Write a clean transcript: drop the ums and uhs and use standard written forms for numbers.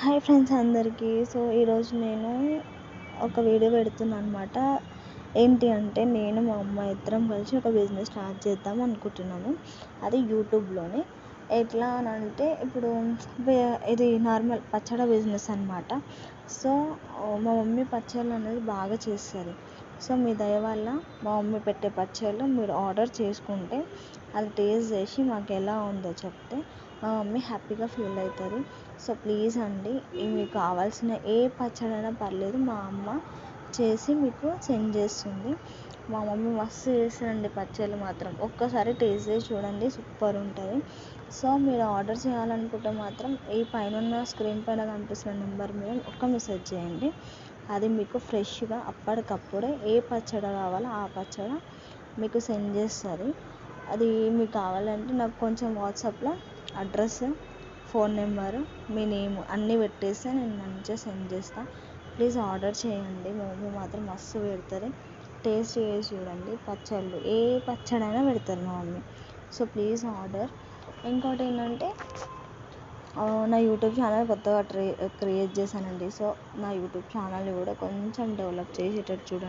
Hi friends అందరికీ. ఈరోజు నేను ఒక వీడియో పెడుతున్నాను అనమాట. ఏంటి అంటే నేను మా అమ్మ ఇద్దరం కలిసి ఒక బిజినెస్ స్టార్ట్ చేద్దాం అనుకుంటున్నాము. అది యూట్యూబ్లోనే. ఎట్లా అని అంటే ఇప్పుడు ఇది నార్మల్ పచ్చడి బిజినెస్ అనమాట. మా మమ్మీ పచ్చళ్ళు అనేది బాగా చేస్తుంది. మీ దయ వల్ల మా మమ్మీ పెట్టే పచ్చళ్ళు మీరు ఆర్డర్ చేసుకుంటే అది టేస్ట్ చేసి మాకు ఎలా ఉందో చెప్తే మా మమ్మీ హ్యాపీగా ఫీల్ అవుతుంది. ప్లీజ్ అండి, మీకు కావాల్సిన ఏ పచ్చడైనా పర్లేదు, మా అమ్మ చేసి మీకు సెండ్ చేస్తుంది. మా మమ్మీ మస్తు చేస్తుందండి పచ్చళ్ళు మాత్రం. ఒక్కసారి టేస్ట్ చేసి చూడండి, సూపర్ ఉంటుంది. మీరు ఆర్డర్ చేయాలనుకుంటే మాత్రం ఈ పైన స్క్రీన్ పైన కనిపిస్తున్న నెంబర్ మీద ఒక్క మెసేజ్ చేయండి. అది మీకు ఫ్రెష్గా అప్పటికప్పుడే ఏ పచ్చడి కావాలో ఆ పచ్చడి మీకు సెండ్ చేస్తుంది. అది మీకు కావాలంటే నాకు కొంచెం వాట్సాప్లో అడ్రస్, ఫోన్ నెంబరు, మీ నేమ్ అన్నీ పెట్టేస్తే నేను మంచిగా సెండ్ చేస్తాను. ప్లీజ్ ఆర్డర్ చేయండి. మా మమ్మీ మాత్రం మస్తు పెడుతుంది. టేస్ట్ చేసి చూడండి. పచ్చళ్ళు ఏ పచ్చడైనా పెడతారు మా మమ్మీ. Please order. ఇంకోటి ఏంటంటే నా యూట్యూబ్ ఛానల్ కొత్తగా క్రియేట్ చేశానండి. నా యూట్యూబ్ ఛానల్ని కూడా కొంచెం డెవలప్ చేసేటట్టు చూడండి.